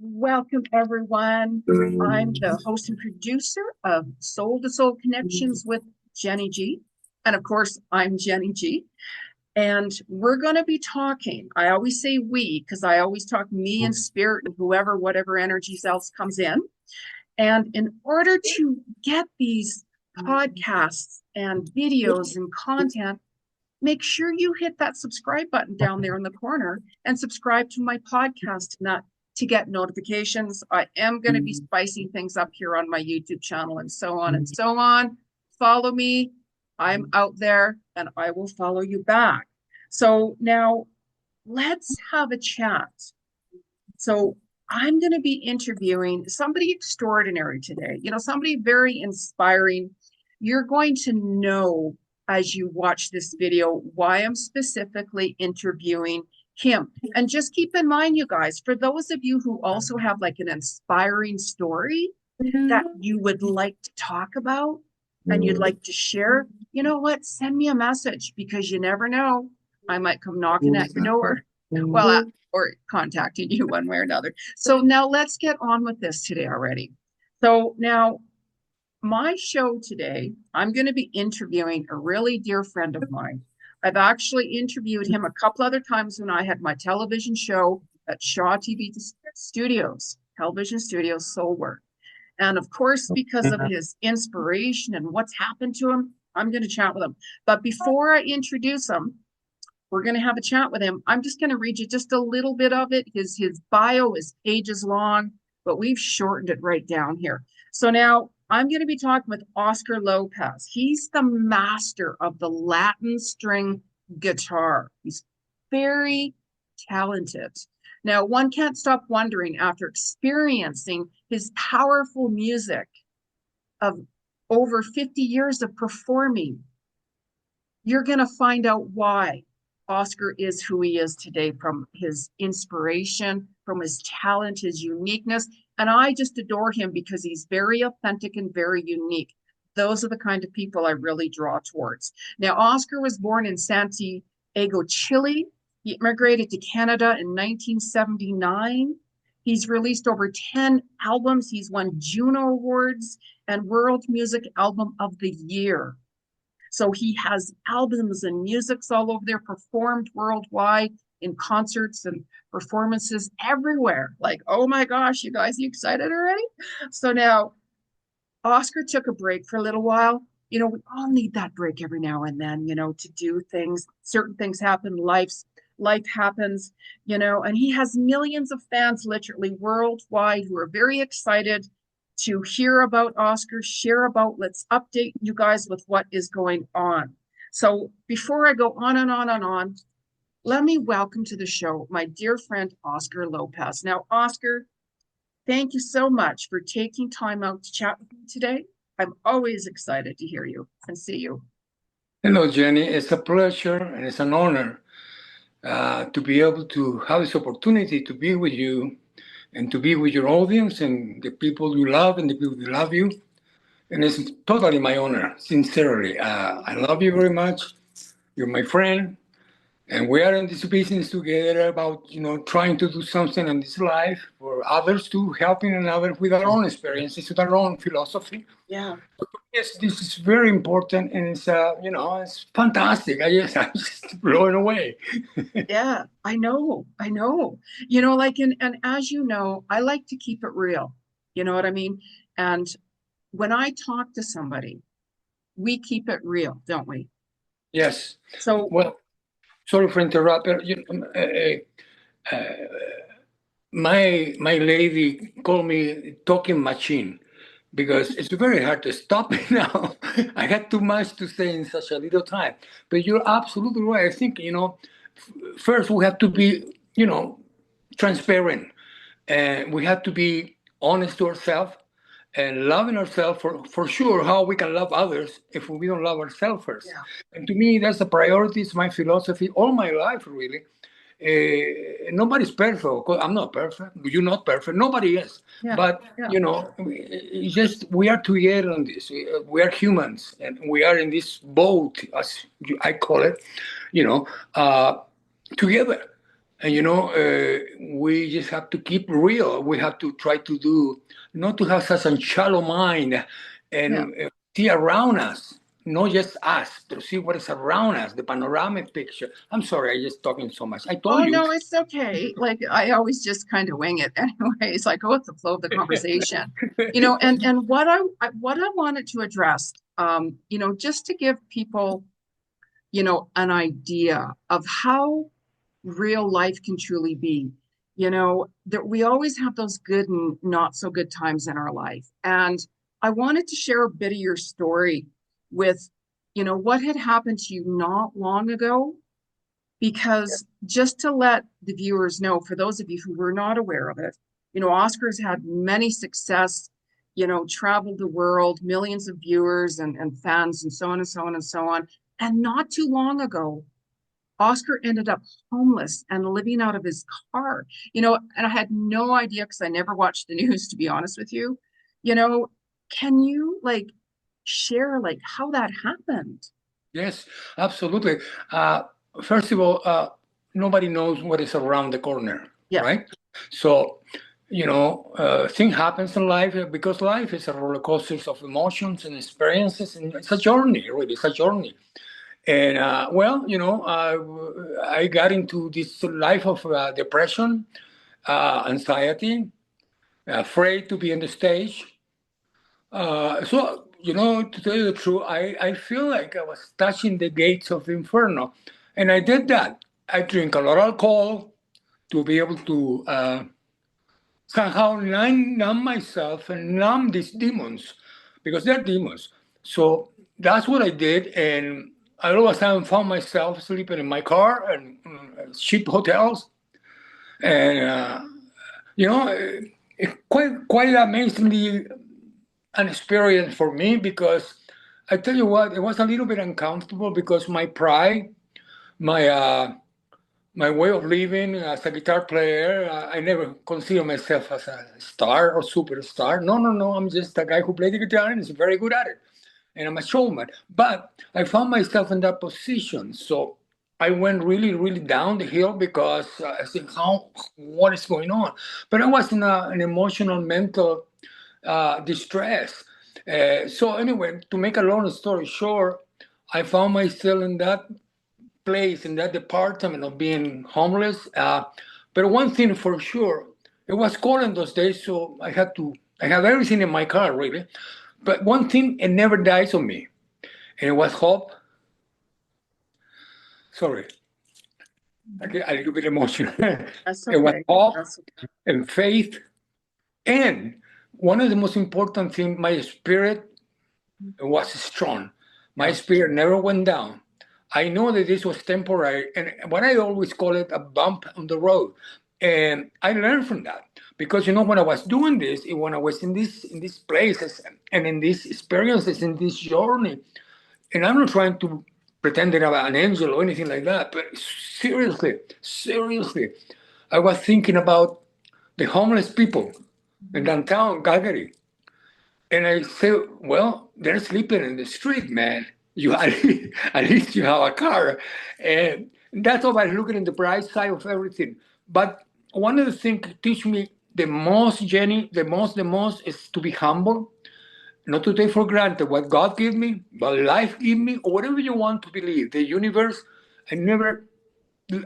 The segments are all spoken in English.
Welcome, everyone. I'm the host and producer of Soul to Soul Connections with Jenny G. And of course, I'm Jenny G. And we're going to be talking. I always say we, because I always talk me and spirit and whoever, whatever energies else comes in. And in order to get these podcasts and videos and content, make sure you hit that subscribe button down there in the corner and subscribe to my podcast to get notifications. I am going to be spicing things up here on my YouTube channel and so on and so on. Follow me. I'm out there and I will follow you back. So now let's have a chat. So I'm going to be interviewing somebody extraordinary today, somebody very inspiring. You're going to know as you watch this video why I'm specifically interviewing him. And just keep in mind, you guys, for those of you who also have like an inspiring story that you would like to talk about and you'd like to share, you know what? Send me a message, because you never know. I might come knocking at your door. Well, or contacting you one way or another. So now let's get on with this today already. So now my show today, I'm going to be interviewing a really dear friend of mine. I've actually interviewed him a couple other times when I had my television show at Shaw TV Studios, Television Studios, Soulwork. And of course, because of his inspiration and what's happened to him, I'm going to chat with him. But before I introduce him, we're going to have a chat with him. I'm just going to read you just a little bit of it. His bio is pages long, but we've shortened it right down here. So now I'm going to be talking with Oscar Lopez. He's the master of the Latin string guitar. He's very talented. Now, one can't stop wondering, after experiencing his powerful music of over 50 years of performing, you're going to find out why Oscar is who he is today, from his inspiration, from his talent, his uniqueness. And I just adore him because he's very authentic and very unique. Those are the kind of people I really draw towards. Now, Oscar was born in Santiago, Chile. He immigrated to Canada in 1979. He's released over 10 albums. He's won Juno Awards and World Music Album of the Year. So he has albums and musics all over there, performed worldwide in concerts and performances everywhere. Like, oh my gosh, you guys, you excited already? So now Oscar took a break for a little while. We all need that break every now and then, to do things. Certain things happen, life happens, and he has millions of fans literally worldwide who are very excited to hear about Oscar, share about, let's update you guys with what is going on. So before I go on and on and on, let me welcome to the show my dear friend, Oscar Lopez. Now, Oscar, thank you so much for taking time out to chat with me today. I'm always excited to hear you and see you. Hello, Jenny. It's a pleasure and it's an honor to be able to have this opportunity to be with you and to be with your audience and the people you love and the people who love you. And it's totally my honor, sincerely. I love you very much. You're my friend. And we are in this business together about, trying to do something in this life for others too, helping another with our own experiences, with our own philosophy. Yeah. Yes, this is very important, and it's it's fantastic. I'm just blown away. Yeah, I know. And as you know, I like to keep it real. You know what I mean? And when I talk to somebody, we keep it real, don't we? Yes. So, well, sorry for interrupting. My lady called me talking machine because it's very hard to stop it now. I had too much to say in such a little time. But you're absolutely right. I think, first we have to be, transparent. And we have to be honest to ourselves and loving ourselves for sure. How we can love others if we don't love ourselves first. yeah. And to me, that's the priority. It's my philosophy all my life, really. Nobody's perfect. I'm not perfect. You're not perfect. Nobody is. Yeah. But, it's just we are together on this. We are humans, and we are in this boat, as I call it, together. And we just have to keep real. We have to try to do, not to have such a shallow mind, Yeah. and see around us, not just us, but see what is around us, the panoramic picture. I'm sorry, I just talking so much. I Oh told you. no, it's okay. Like I always just kind of wing it anyways. I go with the flow of the conversation. And what I wanted to address, just to give people, an idea of how real life can truly be. That we always have those good and not so good times in our life. And I wanted to share a bit of your story with, what had happened to you not long ago, because just to let the viewers know, for those of you who were not aware of it, Oscar's had many success, traveled the world, millions of viewers and fans, and so on and so on and so on. And not too long ago, Oscar ended up homeless and living out of his car, and I had no idea because I never watched the news, to be honest with you. You know, can you like share like how that happened? Yes, absolutely. Uh, First of all, nobody knows what is around the corner, Yeah, right? So, thing happens in life because life is a roller coaster of emotions and experiences, and it's a journey, really, it's a journey. And I got into this life of depression, anxiety, afraid to be on the stage. To tell you the truth, I feel like I was touching the gates of Inferno. And I did that. I drink a lot of alcohol to be able to somehow numb myself and numb these demons, because they're demons. So that's what I did. And I all of a sudden found myself sleeping in my car and cheap hotels. And, quite amazingly an experience for me, because I tell you what, it was a little bit uncomfortable because my pride, my my way of living as a guitar player, I never consider myself as a star or superstar. No, no, no. I'm just a guy who plays the guitar and is very good at it, and I'm a showman. But I found myself in that position, so I went really, really down the hill because I said, what is going on? But I was in an emotional, mental distress. So anyway, to make a long story short, I found myself in that place, in that department of being homeless. But one thing for sure, it was cold in those days, so I had everything in my car, really. But one thing, it never dies on me, and it was hope. Sorry, I get a little bit emotional. that's It was okay. hope That's okay. and faith, and one of the most important things, my spirit was strong. My Yeah, spirit never went down. I know that this was temporary, and what I always call it a bump on the road. And I learned from that because when I was doing this, when I was in these places and in these experiences, in this journey, and I'm not trying to pretend that I'm an angel or anything like that, but seriously, seriously, I was thinking about the homeless people in mhm. downtown Calgary. And I say, well, they're sleeping in the street, man. You at least you have a car, and that's all about looking at the bright side of everything. But one of the things teach me the most, Jenny, the most is to be humble, not to take for granted what God gave me, what life gave me, or whatever you want to believe. The universe, I never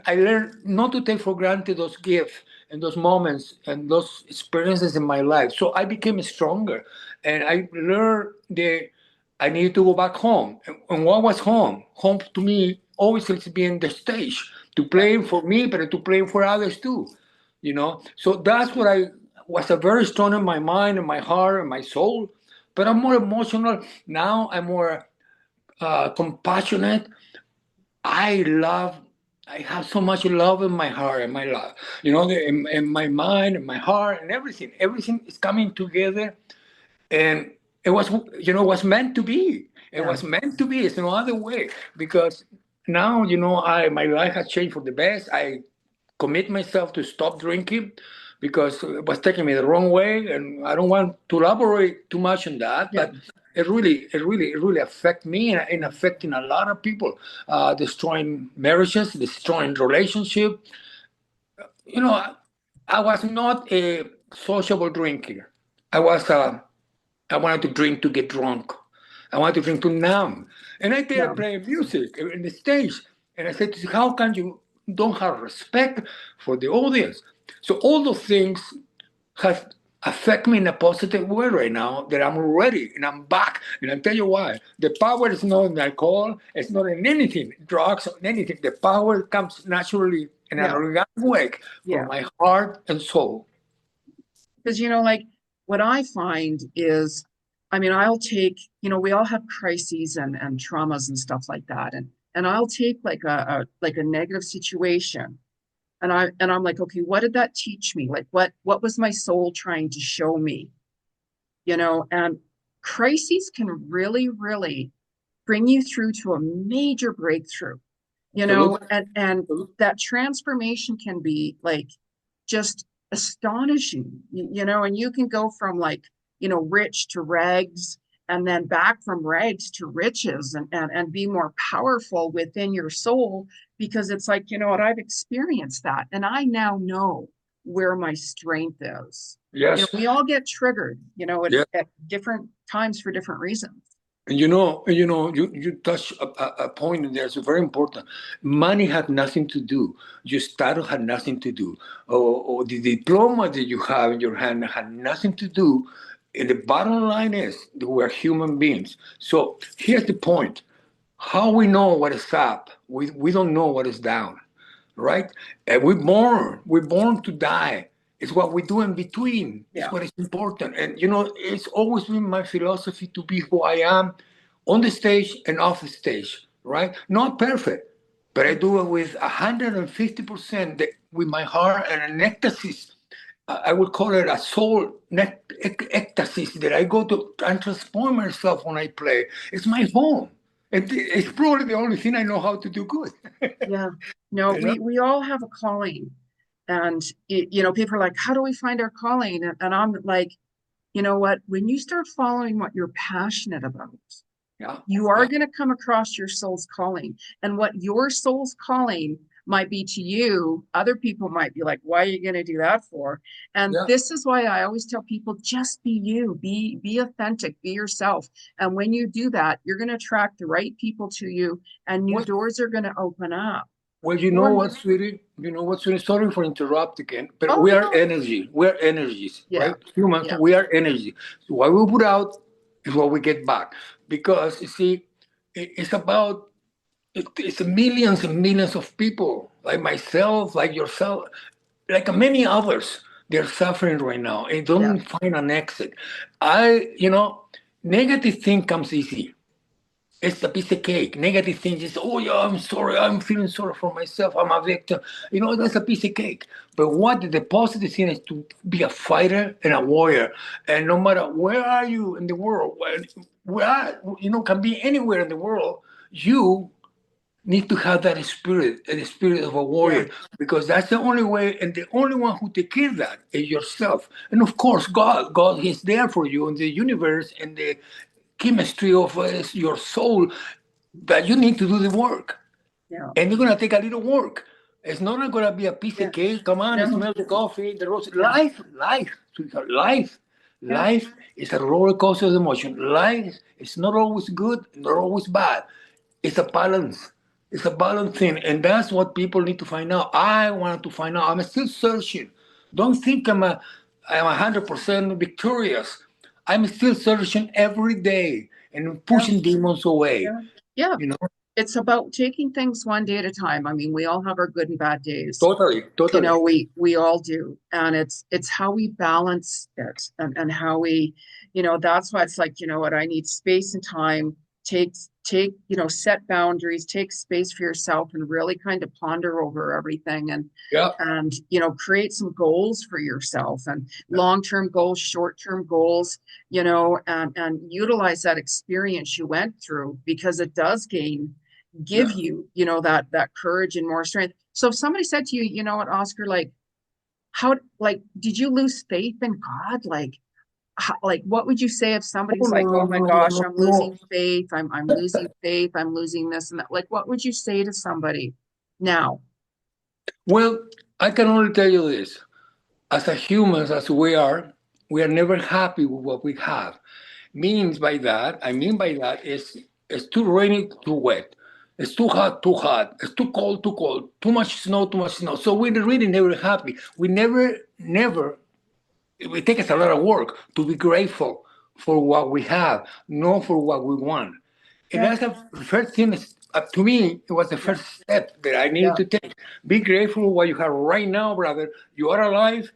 I learned not to take for granted those gifts and those moments and those experiences in my life. So I became stronger, and I learned that I needed to go back home. And what was home? Home to me always has been the stage, to Yeah, play for me, but to play for others too. So that's what I was a very strong in my mind and my heart and my soul. But I'm more emotional now. I'm more compassionate. I love, I have so much love in my heart and my love, in my mind and my heart and everything. Everything is coming together, and it was meant to be. It yeah, was meant to be. It's no other way, because now, my life has changed for the best. I commit myself to stop drinking because it was taking me the wrong way, and I don't want to elaborate too much on that, yeah. but it really affect me, and affecting a lot of people, destroying marriages, destroying relationship. you know, I was not a sociable drinker. I was I wanted to drink to get drunk. I wanted to drink to numb. And I did Yeah, play music in the stage. And I said, how can you don't have respect for the audience? So all those things have affect me in a positive way right now that I'm ready and I'm back. And I'll tell you why. The power is not in alcohol, it's not in anything, drugs or anything. The power comes naturally in an yeah, organic way from yeah. my heart and soul. Because, like what I find is, I mean, I'll take, we all have crises and traumas and stuff like that. And I'll take like a negative situation and I'm like, okay, what did that teach me? Like what was my soul trying to show me? And crises can really, really bring you through to a major breakthrough, Absolutely. and that transformation can be like just astonishing, and you can go from like, rich to rags and then back from rags to riches and be more powerful within your soul because it's like, you know what, I've experienced that and I now know where my strength is. Yes. We all get triggered, Yeah. at different times for different reasons. And you touch a point in there. It's very important. Money had nothing to do. Your status had nothing to do. Or the diploma that you have in your hand had nothing to do. And the bottom line is that we're human beings. So here's the point. How we know what is up? We don't know what is down, right? And we're born to die. It's what we do in between. It's Yeah. what is important. And it's always been my philosophy to be who I am on the stage and off the stage, right? Not perfect, but I do it with 150% with my heart and an ecstasy. I would call it a soul ecstasy that I go to and transform myself when I play. It's my home. And it's probably the only thing I know how to do good. Yeah. No, you know? we all have a calling. And people are like, how do we find our calling? And I'm like, you know what? When you start following what you're passionate about, Yeah. you are Yeah. going to come across your soul's calling. And what your soul's calling might be to you, other people might be like, why are you going to do that for? And Yeah. this is why I always tell people, just be you, be authentic, be yourself. And when you do that, you're going to attract the right people to you and new Well, doors are going to open up. well, you know Or, what, sweetie? You know what, sweetie? Sorry for interrupt again, but oh we are no, energy. We're energies, yeah, right? Humans, yeah, we are energy. So what we put out is what we get back. Because, you see, it's about it's millions and millions of people like myself, like yourself, like many others. They're suffering right now and yeah, don't find an exit. Negative thing comes easy. It's a piece of cake. Negative things is, oh yeah, I'm sorry, I'm feeling sorry for myself, I'm a victim. That's a piece of cake. But what the positive thing is to be a fighter and a warrior. And no matter where are you in the world, can be anywhere in the world, you need to have that spirit, the spirit of a yeah, warrior, because that's the only way, and the only one who take care of that is yourself. And of course, God is there for you in the universe and the chemistry of your soul, but you need to do the work. yeah, And it's going to take a little work. It's not going to be a piece yeah. of cake. Come on, No, smell the coffee, the rose. yeah, Life, sweetheart, life. yeah, Life is a roller coaster of emotion. Life is not always good, not always bad. It's a balance. It's a balance thing. And that's what people need to find out. I want to find out. I'm still searching. Don't think I'm 100% victorious. I'm still searching every day and yeah, pushing demons away. yeah, yeah. You know, It's about taking things one day at a time. I mean, we all have our good and bad days. totally, totally. We all do. And it's how we balance it and how we, that's why it's like, you know what, I need space and time. Take, set boundaries, take space for yourself and really kind of ponder over everything Yeah. and create some goals for yourself and Yeah. long-term goals, short-term goals, and utilize that experience you went through because it does give Yeah. you, that courage and more strength. So if somebody said to you, you know what, Oscar, like did you lose faith in God? Like what would you say if Oh, somebody's like, no, oh my no, gosh, no, I'm no. losing faith, I'm losing faith, I'm losing this and that. Like, what would you say to somebody now? Well, I can only tell you this. As a humans, as we are never happy with what we have. I mean by that is it's too rainy, too wet. It's too hot, too hot. It's too cold, too cold. Too much snow, too much snow. So we're really never happy. We never, it takes us a lot of work to be grateful for what we have, not for what we want. And Yeah. that's the first thing, to me, it was the Yeah. first step that I needed Yeah. to take. Be grateful for what you have right now, brother. You are alive.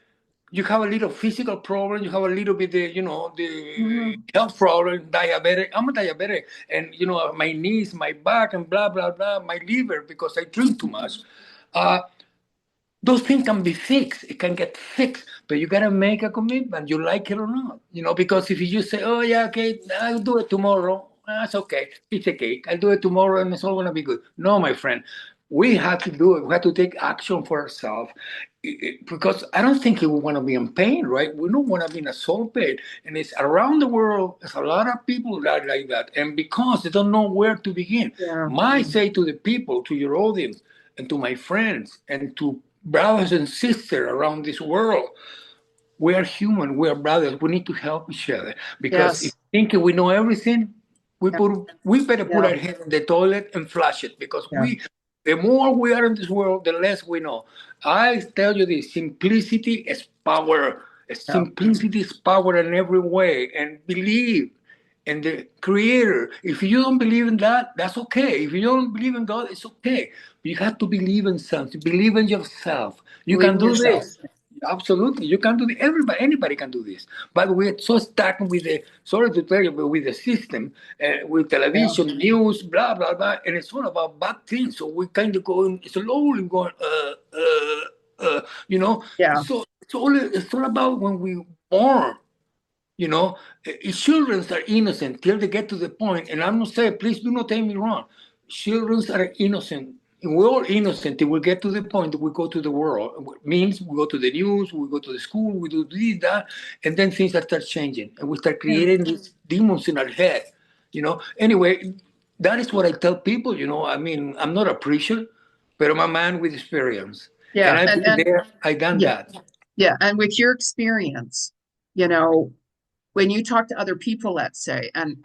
You have a little physical problem. You have a little bit, the Mhm. health problem, diabetic. I'm a diabetic, and my knees, my back, and blah blah blah, my liver because I drink too much. Uh, those things can be fixed. It can get fixed, but you gotta make a commitment. You like it or not, because if you just say, "Oh yeah, okay, I'll do it tomorrow," that's okay. It's a cake. I'll do it tomorrow, and it's all gonna be good. No, my friend, we have to do it. We have to take action for ourselves, because I don't think we want to be in pain, right? We don't want to be in a soul pain, and it's around the world. There's a lot of people that are like that, and because they don't know where to begin, Yeah. my say to the people, to your audience, and to my friends, and to brothers and sisters around this world. We are human. We are brothers. We need to help each other because if Yes. thinking we know everything, Yeah. we better put Yeah. our head in the toilet and flush it because Yeah. the more we are in this world, the less we know. I tell you this: simplicity is power. Yeah. Simplicity is power in every way, and believe in the Creator. If you don't believe in that, that's okay. If you don't believe in God, it's okay. But you have to believe in something. Believe in yourself. You Believe can in do yourself. this. Absolutely, you can do it. Anybody can do this. But we're so stuck with the, sorry to tell you, but with the system, with Yeah. television, news, blah blah blah, and it's all about bad things. So we kind of going slowly, going, you know. Yeah. So it's all about when we born. You know, children are innocent till they get to the point, and I'm not saying, please do not take me wrong. Children are innocent. We're all innocent till we get to the point that we go to the world. It means we go to the news, we go to the school, we do this, that, and then things start changing, and we start Yeah. creating these demons in our head. Anyway, that is what I tell people. I mean, I'm not a preacher, but I'm a man with experience, and Yeah. I've And been there, I've done yeah. that. Yeah. And with your experience, you know, when you talk to other people, let's say, and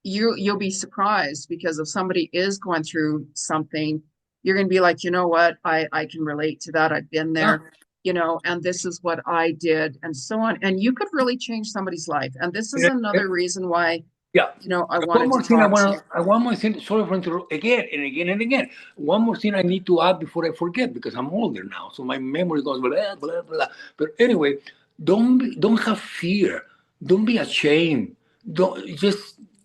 you'll be surprised because if somebody is going through something, you're going to be like, you know what, I can relate to that. I've been Yeah, there, and this is what I did, and so on. And you could really change somebody's life. And this is yeah. another reason why, Yeah. I One wanted to more thing talk to you. one more thing, sorry for interrupting again and again and again. One more thing I need to add before I forget because I'm older now, so my memory goes blah blah blah. But anyway, don't have fear. Don't be ashamed. Don't just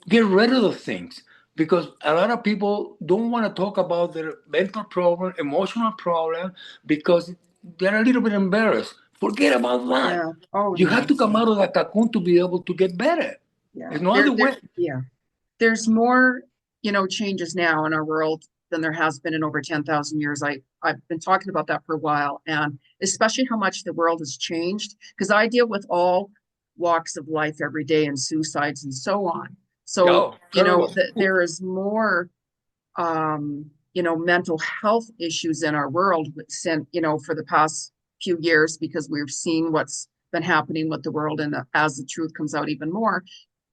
get rid of those things because a lot of people don't want to talk about their mental problem, emotional problem because they're a little bit embarrassed. Forget about that. Yeah. Oh You have no. to come out of that cocoon to be able to get better. Yeah. There's no other way. Yeah. There's more, changes now in our world than there has been in over 10,000 years. I've been talking about that for a while, and especially how much the world has changed, because I deal with all walks of life every day and suicides and so on. So, Oh, terrible. there is more, mental health issues in our world since, for the past few years, because we've seen what's been happening with the world, and as the truth comes out even more,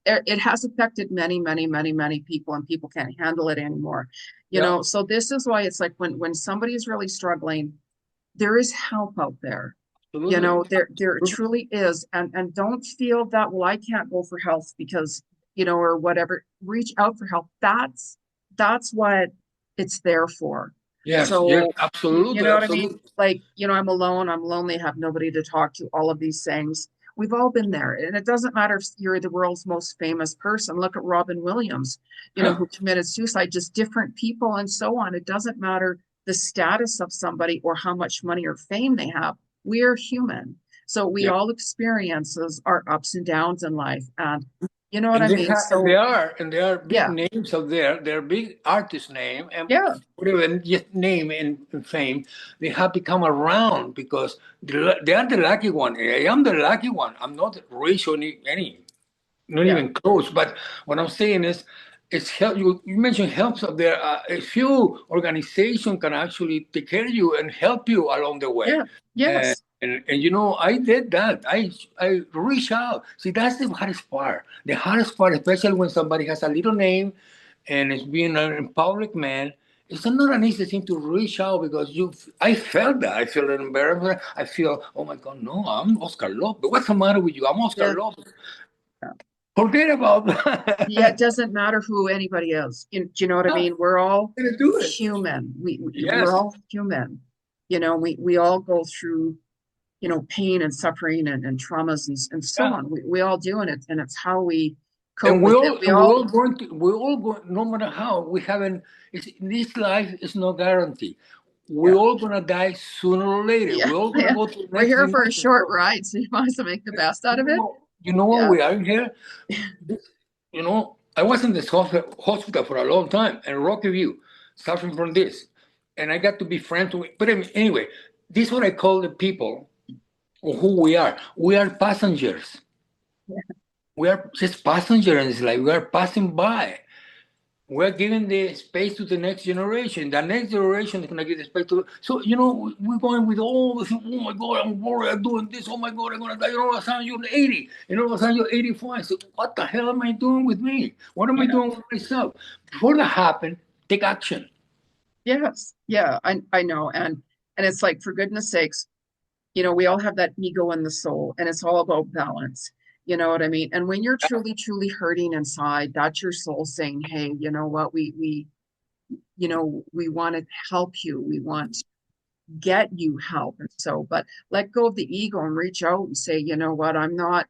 it has affected many, many, many, many people, and people can't handle it anymore. Yeah, So this is why it's like when somebody is really struggling, there is help out there. absolutely. There truly is. And don't feel that, well, I can't go for help because, or whatever. Reach out for help. That's what it's there for. Yes, yes, So you absolutely, know what I mean? absolutely. Like, I'm alone, I'm lonely, have nobody to talk to, all of these things. We've all been there. And it doesn't matter if you're the world's most famous person. Look at Robin Williams, Huh. who committed suicide, just different people and so on. It doesn't matter the status of somebody or how much money or fame they have. We are human. So we Yeah. all experiences our ups and downs in life. And you know what And I mean? they So are and there are big yeah, names out there. They're big artist name and yeah, whatever just name and fame. They have become around because they are the lucky one. I am the lucky one. I'm not rich or any not yeah, even close. But what I'm saying is, it's help. You mentioned helps up there. A few organizations can actually take care of you and help you along the way. Yeah. Yes. And you know, I did that. I reach out. See, that's the hardest part. The hardest part, especially when somebody has a little name and is being a public man, it's not an easy thing to reach out because I felt that. I feel embarrassment. I feel, oh my God, no, I'm Oscar Lopez. What's the matter with you? I'm Oscar Yeah. Lopez. Yeah. Forget about Yeah, it that. doesn't matter who anybody is. Do you know what I No, mean? We're all I'm gonna do it. human. We're Yes. all human. We all go through, pain and suffering and traumas and so Yeah. on. We all do, and it's how we cope And with it. We we're all, all going to we're all going, no matter how we haven't, this life is no guarantee. We're yeah, all gonna die sooner or later. yeah, We're all gonna yeah. go to the We're next here for a dimension. short So, ride, so you might as well make the best out of it. you know what Yeah, we are here? You know, I was in this hospital for a long time in Rocky View, suffering from this. And I got to be friends with, but anyway, this is what I call the people or who we are. We are passengers. We are just passengers in this life. We are passing by. We're giving the space to the next generation. The next generation is going to give the space to. So, you know, we're going with all this. Oh my God, I'm worried. I'm doing this. Oh my God, I'm going to die. You know, all of a sudden you're 80. You know, all of a sudden you're 85. So, what the hell am I doing with me? What am I yeah, doing with myself? Before that happens, take action. yes, yeah. I know, and it's like, for goodness sakes, we all have that ego in the soul, and it's all about balance. You know what I mean? And when you're truly, truly hurting inside, that's your soul saying, "Hey, you know what? We want to help you. We want to get you help." And so, but let go of the ego and reach out and say, "You know what? I'm not,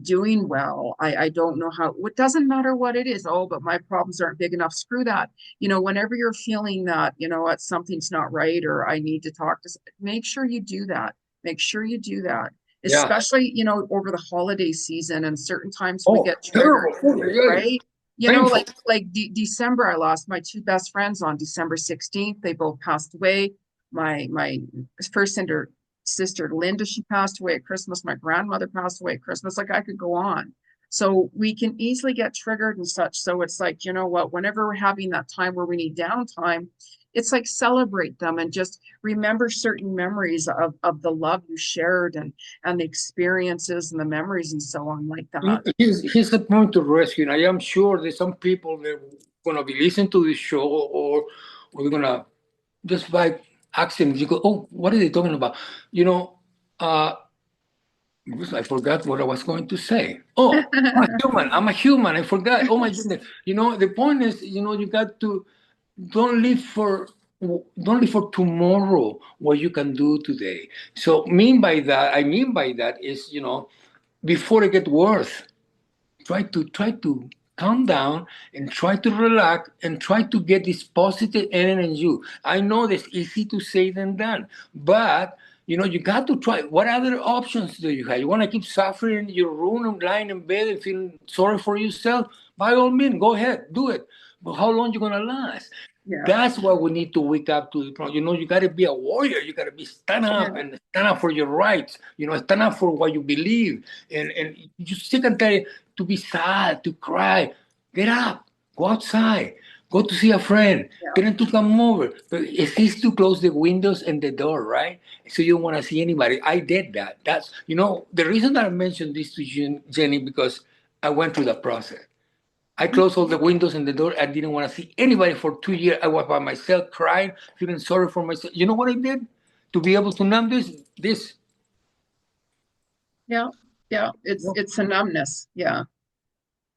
doing well. I don't know how. It doesn't matter what it is. Oh, but my problems aren't big enough. Screw that. Whenever you're feeling that, what, something's not right, or I need to talk to, make sure you do that. Make sure you do that. Yeah. Especially, over the holiday season and certain times we Oh, get triggered, terrible. Oh, yeah, yeah. right? Painful. Like December, I lost my two best friends on December 16th. They both passed away. My first sister Linda, she passed away at Christmas. My grandmother passed away at Christmas. Like, I could go on. So we can easily get triggered and such. So it's like, you know what, whenever we're having that time where we need downtime, it's like, celebrate them and just remember certain memories of the love you shared, and the experiences and the memories and so on, like that. Here's the point to rescue. And I am sure there's some people that are going to be listening to this show or they're going to just by accident, you go, oh, what are they talking about? You know, uh, I forgot what I was going to say. Oh, I'm a human. I'm a human. I forgot. Oh my goodness. You know, the point is, you know, you got to don't live for don't live for tomorrow what you can do today. So I mean by that is, you know, before it gets worse, try to calm down and try to relax and try to get this positive energy in you. I know that's easy to say than done, but you know you got to try. What other options do you have? You want to keep suffering in your room and lying in bed and feeling sorry for yourself? By all means, go ahead, do it. But how long you gonna last? Yeah. That's what we need to wake up to the problem. You know, you got to be a warrior. You got to be stand up Yeah. and stand up for your rights. You know, stand up for what you believe. And you sick and tired to be sad, to cry. Get up, go outside, go to see a friend, Yeah. get them to come over. But it's easy to close the windows and the door, right? So you don't want to see anybody. I did that. That's, you know, the reason that I mentioned this to Jenny, because I went through the process. I closed all the windows and the door. I didn't want to see anybody for 2 years. I was by myself, crying, feeling sorry for myself. You know what I did to be able to numb this? This. Yeah. Yeah. It's a numbness. Yeah.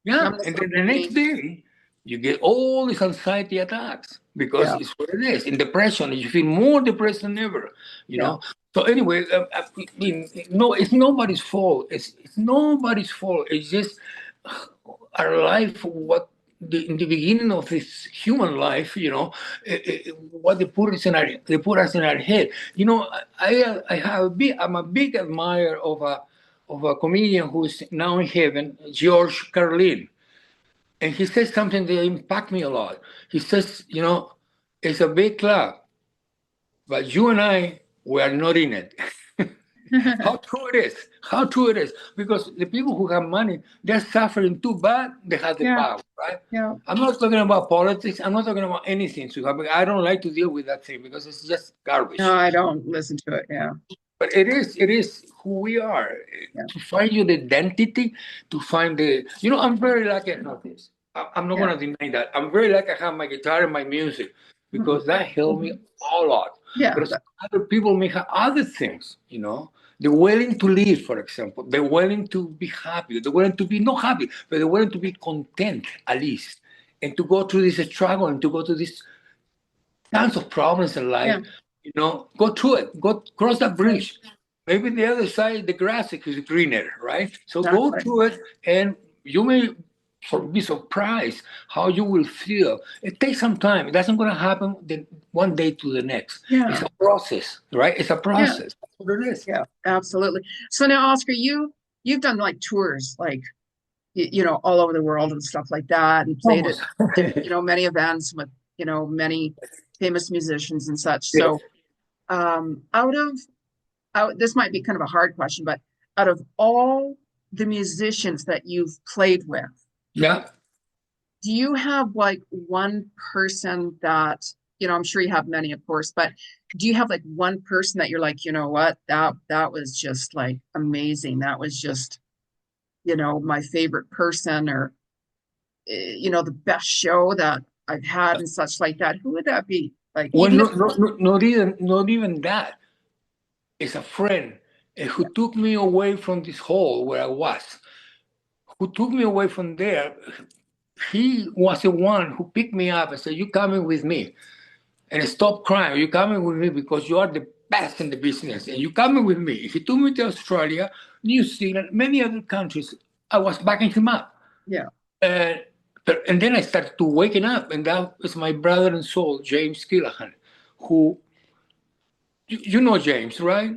Yeah, Numbness and of then the next pain. day, you get all these anxiety attacks because Yeah. it's what it is. In depression, you feel more depressed than ever. You Yeah. know. So anyway, I mean, no, it's nobody's fault. It's nobody's fault. It's just our life. What in the beginning of this human life, you know, what they put us in our head. You know, I'm a big admirer of a comedian who's now in heaven, George Carlin. And he says something that impacted me a lot. He says, you know, it's a big club, but you and I, we are not in it. How true it is. How true it is. Because the people who have money, they're suffering too bad, they have the Yeah. power, right? Yeah. I'm not talking about politics. I'm not talking about anything. So I don't like to deal with that thing because it's just garbage. No, I don't listen to it. Yeah. But it is who we are. Yeah. To find your identity, to find I'm very lucky I have this. I'm not Yeah. going to deny that. I'm very lucky I have my guitar and my music because Mhm. that helped me a lot. Yeah. But other people may have other things, They're willing to live, for example. They're willing to be happy. They're willing to be not happy, but they're willing to be content at least. And to go through this struggle and to go through this tons of problems in life, go through it, go cross that bridge. Maybe the other side, the grass is greener, right? So go Exactly. through it, and you may be surprised how you will feel. It takes some time. It doesn't going to happen one day to the next. Yeah. It's a process, right? It's a process. That's what it is. Yeah, absolutely. So now, Oscar, you've done like tours, like all over the world and stuff like that, and played at Almost. many events with many famous musicians and such. Yes. So, this might be kind of a hard question, but out of all the musicians that you've played with, Yeah. do you have like one person that, I'm sure you have many, of course, but do you have like one person that you're like, you know what, that was just like amazing. That was just, my favorite person, or, the best show that I've had and such like that. Who would that be? Like, Well, even if, not even that. It's a friend who took me away from this hole where I was, who took me away from there. He was the one who picked me up and said, "You coming with me? And stop crying. You coming with me because you are the best in the business. And you coming with me." He took me to Australia, New Zealand, many other countries. I was backing him up. yeah, And then I started to waking up, and that was my brother and soul, James Killahan, who you know James, right?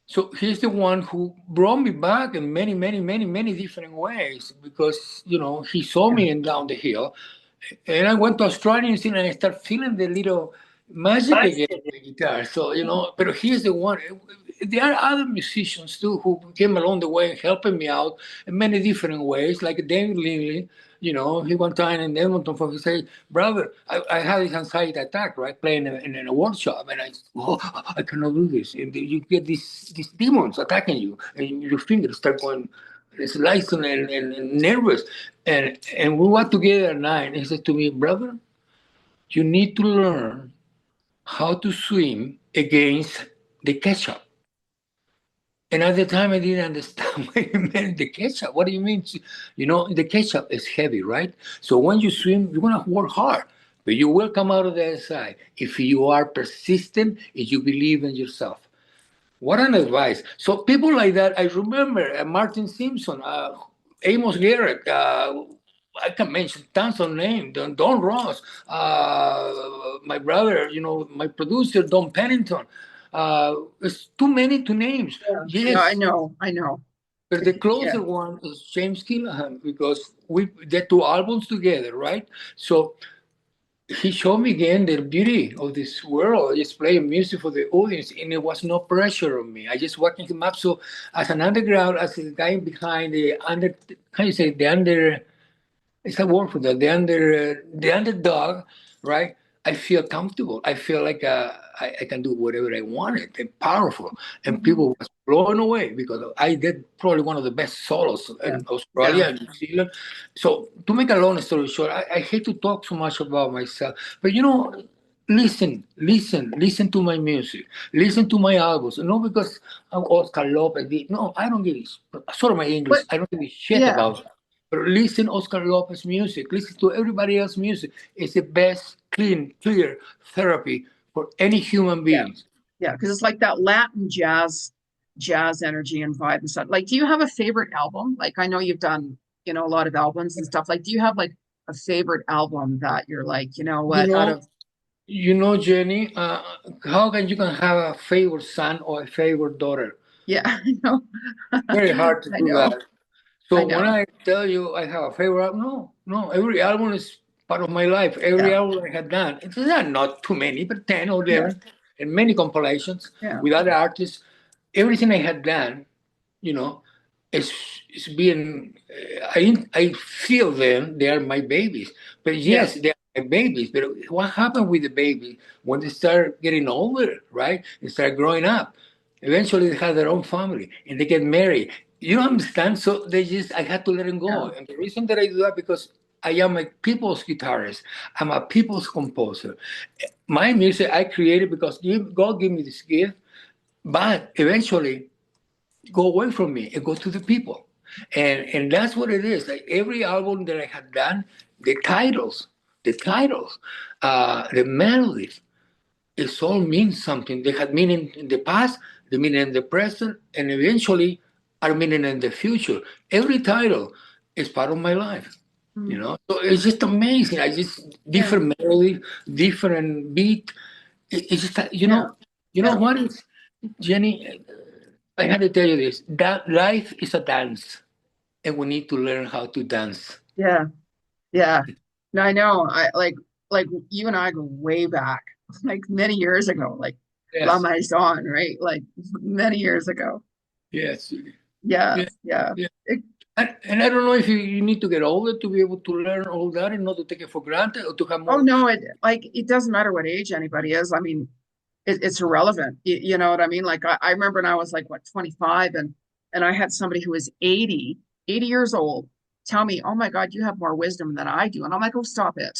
So he's the one who brought me back in many, many, many, many different ways because, he saw me and down the hill. And I went to Australia and New Zealand and I started feeling the little magic again with the guitar. So, but he's the one. There are other musicians too who came along the way helping me out in many different ways, like David Lindley. He one time in Edmonton, he said, "Brother, I had this anxiety attack, right, playing in a workshop, and I cannot do this." And you get these demons attacking you, and your fingers start going slicing and nervous. And we were together at night, and he said to me, "Brother, you need to learn how to swim against the ketchup." And at the time, I didn't understand what you meant, the ketchup. What do you mean? The ketchup is heavy, right? So when you swim, you're going to work hard, but you will come out of the other side if you are persistent, if you believe in yourself. What an advice. So people like that, I remember Martin Simpson, Amos Garrett, I can mention tons of names, Don Ross, my brother, my producer, Don Pennington. It's too many to names. yeah, I Yes, know. but the Yeah, closer one is James Killahan because we did 2 albums together, right? So he showed me again the beauty of this world, just playing music for the audience, and it was no pressure on me. I just walking him up. So as an underground, as a guy behind can you say the under? It's a word for that. The underdog, right? I feel comfortable. I feel like I can do whatever I wanted and powerful. And people was blown away because I did probably one of the best solos in Australia and New Zealand. So to make a long story short, I hate to talk so much about myself, but listen to my music, listen to my albums. Not because I'm Oscar Lopez. No, I don't give a sort of my English. but I don't give a shit yeah, about that. But listen Oscar Lopez music. Listen to everybody else's music. It's the best, clear therapy for any human being. yeah, because it's like that Latin jazz energy and vibe and stuff. Like, do you have a favorite album? Like, I know you've done, a lot of albums and stuff. Like, do you have like a favorite album that you're like, You what, out know, of Jenny, how can you can have a favorite son or a favorite daughter? yeah, I know. Very hard to I do know. that. So I when know. I tell you I have a favorite album, no, every album is part of my life. Yeah, Every album I had done, it's not too many, but 10 or yeah, 11, and many compilations yeah, with other artists. everything I had done, you know, is being. I feel them. They are my babies. But Yeah. yes, they are my babies. But what happened with the baby when they start getting older, right? They start growing up. Eventually, they have their own family and they get married. You don't understand. So they just. I had to let them go. Yeah. And the reason that I do that because I am a people's guitarist. I'm a people's composer. My music I created because God gave me this gift, but eventually go away from me and go to the people. And that's what it is. Like every album that I had done, the melodies, it all means something. They had meaning in the past, the meaning in the present, and eventually are meaning in the future. Every title is part of my life. Mm. So it's just amazing. I just Yeah. different melody, different beat. It's just Yeah. you know Yeah. what is Jenny? I had to tell you this. That life is a dance, and we need to learn how to dance. Yeah. Yeah. No, I know. Like you and I go way back, like many years ago, like La Yes, Maison, right? Like many years ago. yes, Yeah. yeah, Yeah. yeah. It, And I don't know if you need to get older to be able to learn all that and not to take it for granted or to have oh more. no, it doesn't matter what age anybody is. I mean, it's irrelevant. You know what I mean? Like I remember when I was like what 25 and I had somebody who was 80 years old tell me, "Oh my God, you have more wisdom than I do." And I'm like, "Oh, stop it."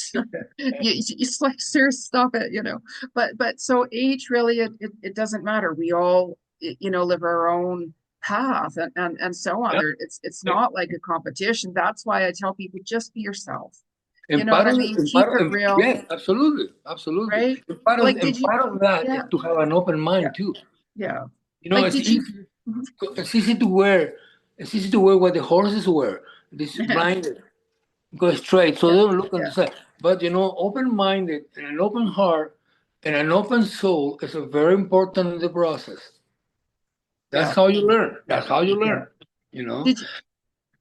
It's like serious, stop it, you know. But so age really it doesn't matter. We all live our own path and so on. Yeah. It's not like a competition. That's why I tell people just be yourself. You And know what part I of mean? Keep it real, yes, absolutely, absolutely. right? Like did And you part of that is yeah, to have an open yeah. mind too. Yeah. Like, It's did you? easy. It's easy to wear. It's easy to wear what the horses wear. This blinded, go straight, so Yeah, they don't look on the yeah, side. But open-minded and an open heart and an open soul is a very important in the process. That's yeah, how you learn. yeah, That's how you yeah. learn. You know. Did you,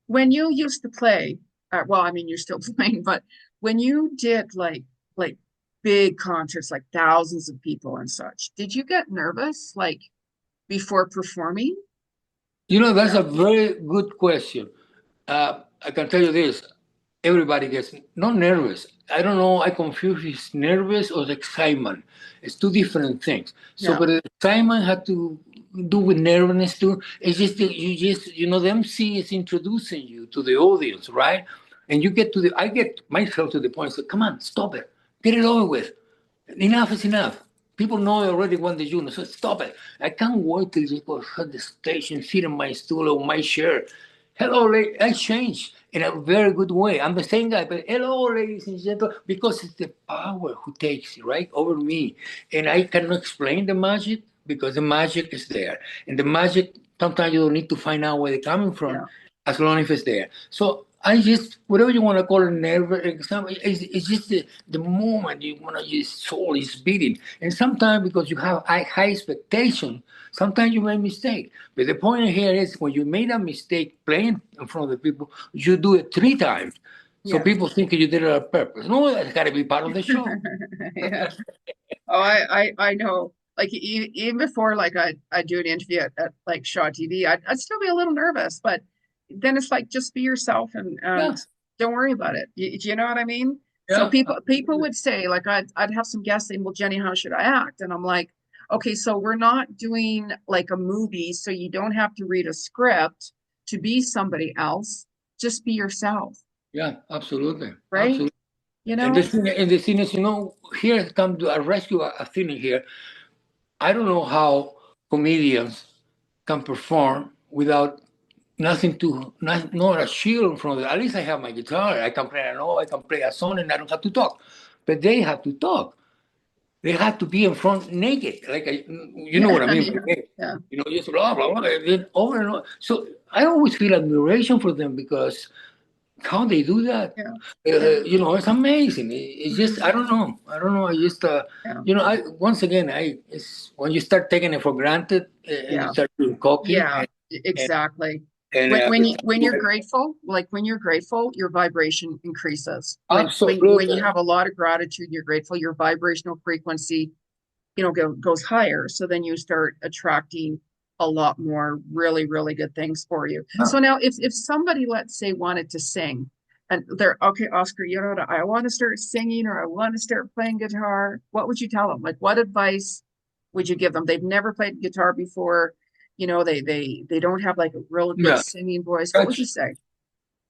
when you used to play? Well, I mean, you're still playing, but when you did like big concerts, like thousands of people and such, did you get nervous like before performing? That's Yeah, a very good question. I can tell you this: everybody gets not nervous. I don't know. I confuse if it's nervous or excitement. It's two different things. So, yeah, but the excitement had to do with nervousness too. It's just that the MC is introducing you to the audience, right? And you get to I get myself to the point. So, come on, stop it, get it over with. Enough is enough. People know already what they do, so stop it. I can't wait till you go hit the station, sit in my stool or my chair. Hello, I changed in a very good way. I'm the same guy, but hello, ladies and gentlemen, because it's the power who takes it, right, over me. And I cannot explain the magic because the magic is there. And the magic, sometimes you don't need to find out where it's coming from yeah, as long as it's there. So I just, whatever you want to call it, nerve, it's just the moment you want to, your soul is beating. And sometimes because you have high expectation, sometimes you make mistake. But the point here is when you made a mistake playing in front of the people, you do it 3 times. So yes. people think you did it on purpose. No, that's got to be part of the show. Yeah. Oh, I know. Like even before, like I do an interview at like Shaw TV, I'd still be a little nervous, but then it's like just be yourself and Yeah, don't worry about it. Do you know what I mean? So yeah, people would say like I'd have some guests saying, "Well, Jenny, how should I act?" And I'm like, "Okay, so we're not doing like a movie, so you don't have to read a script to be somebody else. Just be yourself, yeah, absolutely, right? absolutely. You And know?" the thing is, here come to a rescue a thing here. I don't know how comedians can perform without nothing to not a shield in front of it. At least I have my guitar. I can play a note, I can play a song, and I don't have to talk. But they have to talk. They have to be in front naked. Like you know Yeah, what I mean by yeah, naked. yeah, Just blah blah blah. And then over and over. So I always feel admiration for them because how they do that. yeah, yeah. It's amazing. It's just Mhm. I don't know. I don't know. I just Yeah, I once again I it's when you start taking it for granted and you yeah, start being cocky yeah, and, exactly. and When you're grateful, like when you're grateful, your vibration increases. When you absolutely. have a lot of gratitude, you're grateful, your vibrational frequency, goes higher. So then you start attracting, a lot more really, really good things for you. Yeah. So now if somebody, let's say, wanted to sing and they're okay, Oscar, you know what, I want to start singing or I want to start playing guitar, what would you tell them? Like what advice would you give them? They've never played guitar before, you know, they don't have like a real good Yeah. singing voice. What would you say?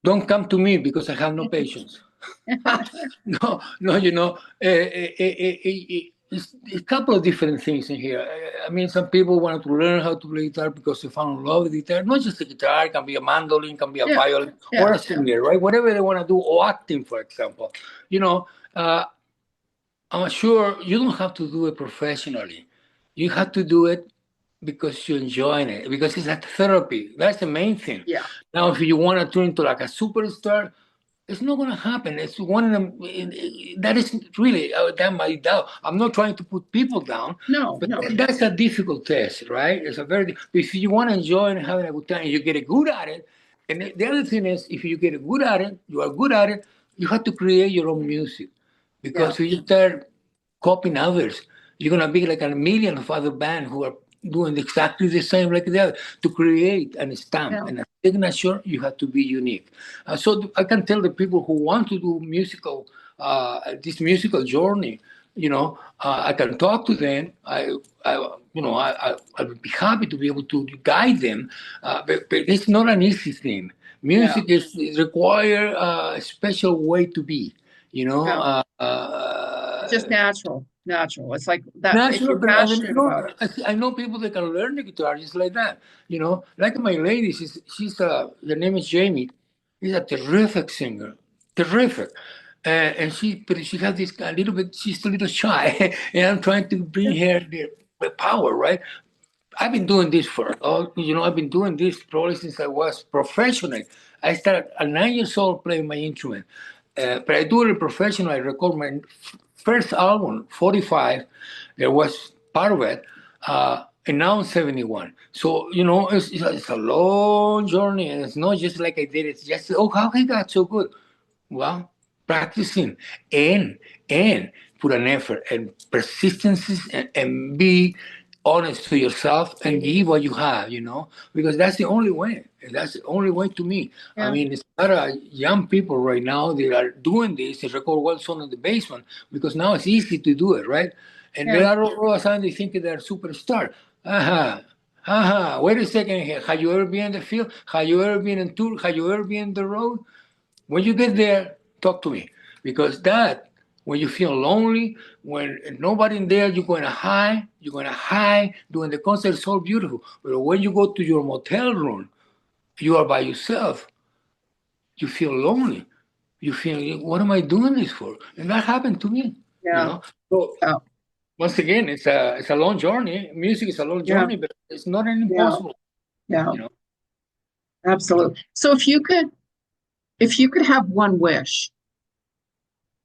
Don't come to me because I have no patience. No, no, you know, it's a couple of different things in here. I mean, some people want to learn how to play guitar because they fall in love with guitar. Not just a guitar, it can be a mandolin, it can be a Yeah, violin, or yeah, a singer, right? Whatever they want to do, or acting, for example. You know, I'm sure you don't have to do it professionally. You have to do it because you're enjoying it, because it's a therapy. That's the main thing. yeah, Now, if you want to turn into like a superstar, it's not going to happen. It's one of them. That is really that might doubt. I'm not trying to put people down, no, but no, that's a difficult test, right? It's a very. If you want to enjoy and having a good time, you get good at it. And the other thing is, if you get good at it, you are good at it. You have to create your own music, yeah, because if you start copying others, you're gonna be like a million of other bands who are doing exactly the same like the other. To create and stamp yeah, and a signature, you have to be unique. So I can tell the people who want to do musical, this musical journey, you know, I can talk to them. I would be happy to be able to guide them, but it's not an easy thing. yeah, Music is require a special way to be, you know. yeah. Just natural. It's like that if Natural, you're but passionate about it. I know people that can learn the guitar just like that. You know, like my lady, her name is Jamie. She's a terrific singer, terrific, and but she has this a little bit. She's a little shy, and I'm trying to Yeah, bring her the power, right? I've been doing this I've been doing this probably since I was professional. I started at 9 years old playing my instrument. But I do it professional. I record my first album, 45. There was part of it. And now I'm 71. So, it's a long journey. And it's not just like I did it. It's just, oh, how he got so good. Well, practicing and and put an effort and persistency, and be honest to yourself and give what you have, because that's the only way. That's the only way to me. I yeah, mean, it's a lot of young people right now that are doing this. They record one song in the basement because now it's easy to do it, right? And they yeah, are all of a sudden they think they're superstar. Uh-huh. Wait a second here. Have you ever been in the field? Have you ever been in tour? Have you ever been on the road? When you get there, talk to me, because when you feel lonely, when nobody in there, you're gonna hide doing the concert is so beautiful. But when you go to your motel room, you are by yourself, you feel lonely. You feel, what am I doing this for? And that happened to me, yeah, So yeah, once again, it's a long journey. Music is a long yeah, journey, but it's not an yeah, impossible, yeah, you know. absolutely. So if you could have one wish,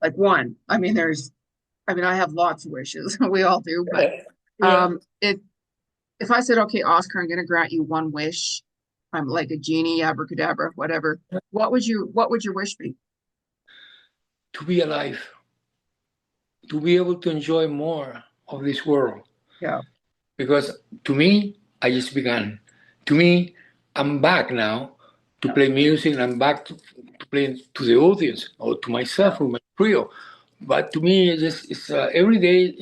like one, I mean, I have lots of wishes. We all do, but Yeah. Yeah. it if I said, okay, Oscar, I'm going to grant you one wish, I'm like a genie, abracadabra, whatever. What would your wish be? To be alive, to be able to enjoy more of this world. Yeah, Because to me, I just began. To me, I'm back now to yeah, play music, and I'm back to play to the audience or to yeah, myself or my trio. But to me, it's every day.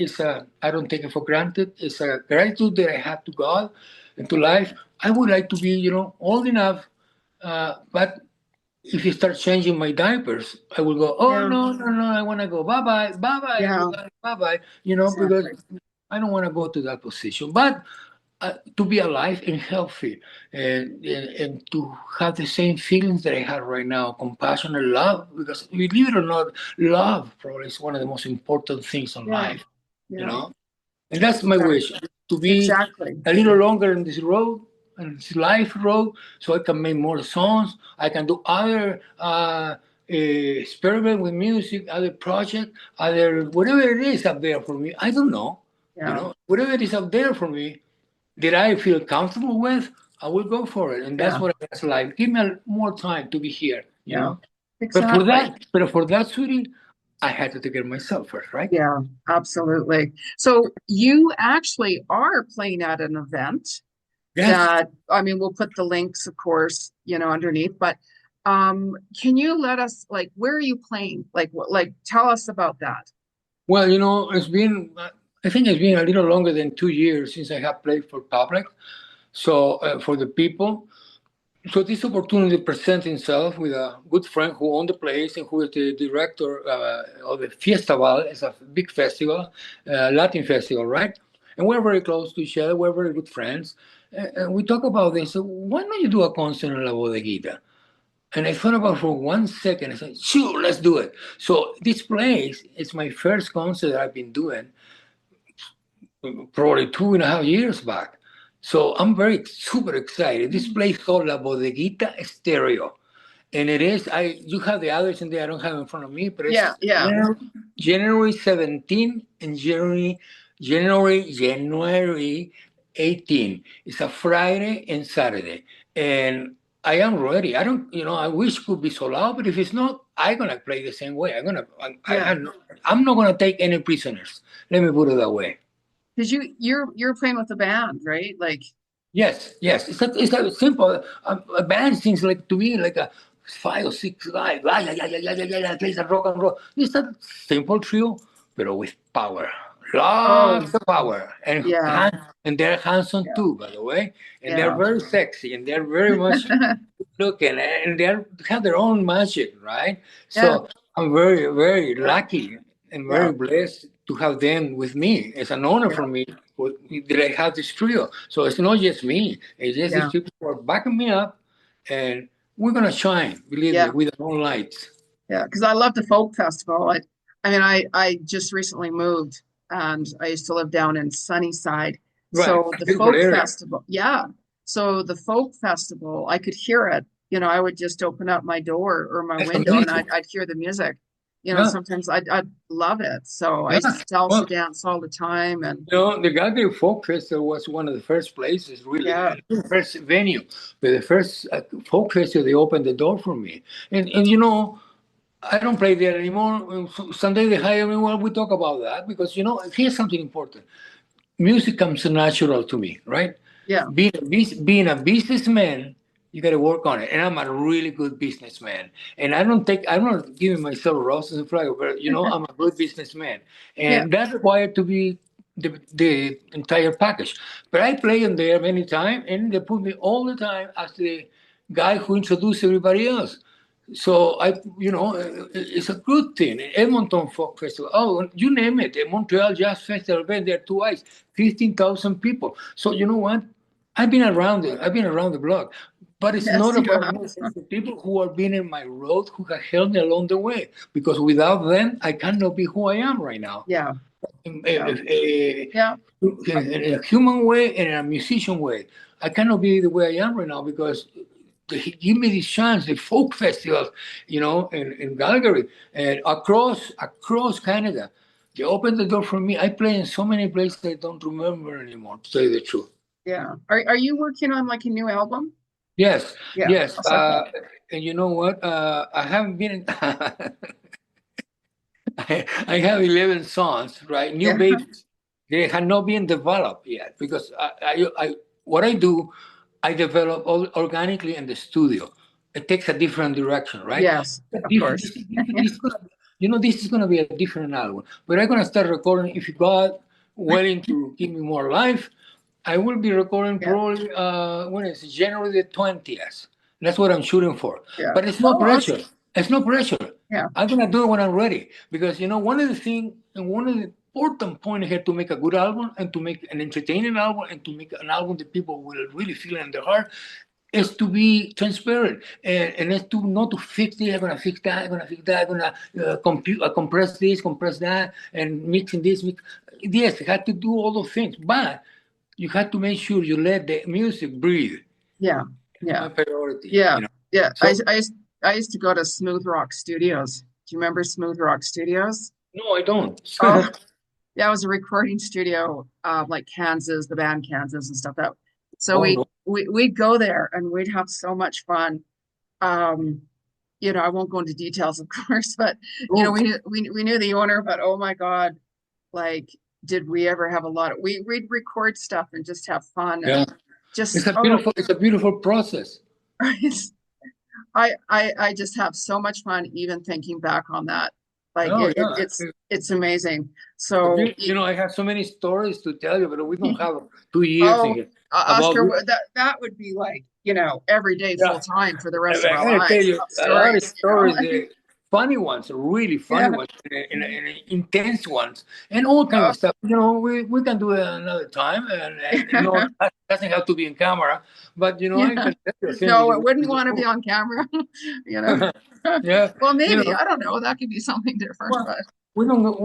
I don't take it for granted. It's a gratitude that I have to God and to life. I would like to be, old enough. But if you start changing my diapers, I will go, oh, yeah, no, no, no, I want to go, bye bye, bye bye, yeah, everybody, bye bye, because exactly. I don't want to go to that position. But to be alive and healthy, and to have the same feelings that I have right now, compassion and love, because believe it or not, love probably is one of the most important things in Yeah, life, you yeah, know? And that's my exactly, wish, to be exactly. a little longer in this road, in this life road, so I can make more songs. I can do other experiment with music, other project, other whatever it is up there for me. I don't know, Yeah, whatever it is up there for me that I feel comfortable with, I will go for it. And that's yeah, what that's like. Give me more time to be here, yeah, But for exactly. that, sweetie, I had to take care of myself first, right? Yeah, absolutely. So you actually are playing at an event Yes. that, I mean, we'll put the links, of course, underneath, but can you let us, like, where are you playing? Like, what, like, tell us about that. Well, it's been, I think it's been a little longer than 2 years since I have played for public. So for the people, so this opportunity presents itself with a good friend who owned the place and who is the director of the Fiestaval. It's a big festival, Latin festival, right? And we're very close to each other. We're very good friends. And we talk about this. So why don't you do a concert in La Bodeguita? And I thought about it for 1 second. I said, sure, let's do it. So this place is my first concert that I've been doing probably 2.5 years back. So I'm very super excited. This place called La Bodeguita Stereo. And it is, you have the address in there, I don't have it in front of me, but Yeah, it's yeah, January 17 and January 18. It's a Friday and Saturday. And I am ready. I don't, I wish it could be sold out, but if it's not, I'm gonna play the same way. yeah. I'm not gonna take any prisoners. Let me put it that way. Because you're playing with the band, right? Like, Yes, yes. It's a simple. A band seems like to me like a 5 or 6 guys. Plays a rock and roll. It's a simple trio, but with power. oh, Lots of power, yeah, and they're handsome yeah, too, by the way. And they're yeah, very sexy, and they're very much looking, and they have their own magic, right? yeah, So I'm very, very yeah, lucky and yeah, very blessed to have them with me. It's an honor yeah, for me that I have this trio. So it's not just me; it's just these yeah, people who are backing me up, and we're gonna shine. Believe me, yeah, with our own lights. yeah. Because I love the folk festival. I mean, I just recently moved, and I used to live down in Sunnyside. Right, So the beautiful folk area. festival, yeah. So the folk festival, I could hear it. I would just open up my door or my That's window, and amazing. I'd hear the music. Yeah, Sometimes I'd love it. So I yeah. used to salsa Well, dance all the time, and the Calgary Folk Festival was one of the first places, really, yeah, the first venue, but the first folk festival. They opened the door for me, and I don't play there anymore. Someday they hire me. Well, we talk about that because here's something important. Music comes natural to me, right? yeah, Being a businessman, you got to work on it. And I'm a really good businessman. And I'm not giving myself roses and flowers, but I'm a good businessman. yeah, And that's required to be the entire package. But I play in there many times, and they put me all the time as the guy who introduced everybody else. So it's a good thing. Edmonton Folk Festival, oh, you name it. The Montreal Jazz Festival, been there twice, 15,000 people. So you know what? I've been around it. I've been around the block, but it's yes, not you about have. me. It's the people who have been in my road who have helped me along the way. Because without them, I cannot be who I am right now. Yeah, In, yeah, in yeah, in a human way and in a musician way, I cannot be the way I am right now because they give me this chance, the folk festivals, in Calgary and across Canada. They opened the door for me. I play in so many places I don't remember anymore, to tell you the truth. yeah. Are you working on like a new album? Yes, Yeah, yes. I'll start that. And you know what? I haven't been. I have 11 songs, right? New Yeah, babies. They have not been developed yet because what I do, I develop all organically in the studio. It takes a different direction, right? yes, of This, course. this, this is gonna, this is going to be a different album. But I'm going to start recording. If God willing to give me more life, I will be recording Yeah, probably when it's January the 20th. That's what I'm shooting for. yeah. But it's no Oh, awesome. pressure. It's no pressure. Yeah, I'm gonna do it when I'm ready because one of the things and one of the important points here to make a good album and to make an entertaining album and to make an album that people will really feel in their heart is to be transparent and it's to not to fix this. I'm gonna fix that. I'm gonna fix that. I'm gonna compress this, compress that, and mixing this. Yes, you have to do all those things, but you have to make sure you let the music breathe. yeah, It's yeah, my priority. yeah, yeah. So I used to go to Smooth Rock Studios. Do you remember Smooth Rock Studios? no, I don't. Oh, yeah, it was a recording studio, like Kansas, the band Kansas and stuff. So Oh we no. we'd go there and we'd have so much fun. Um, I won't go into details, of course, but Oh, we knew the owner, but oh my God, like, did we ever have a lot of we'd record stuff and just have fun and yeah. just It's a beautiful process. I just have so much fun even thinking back on that. Like Oh yeah. it's amazing. So I have so many stories to tell you, but we don't have 2 years in oh, here about Oscar, this. that would be like, every day Yeah, full time for the I rest of our gotta tell lives you of a lot of stories. stories, funny ones, really funny Yeah. ones, and intense ones, and all kind Oh, of stuff. We can do it another time, and that doesn't have to be in camera. But I yeah. can tell you things that No, you it wouldn't want to be on camera, you know. yeah, Well, you maybe, know. I don't know. That could be something different, Well, but we don't want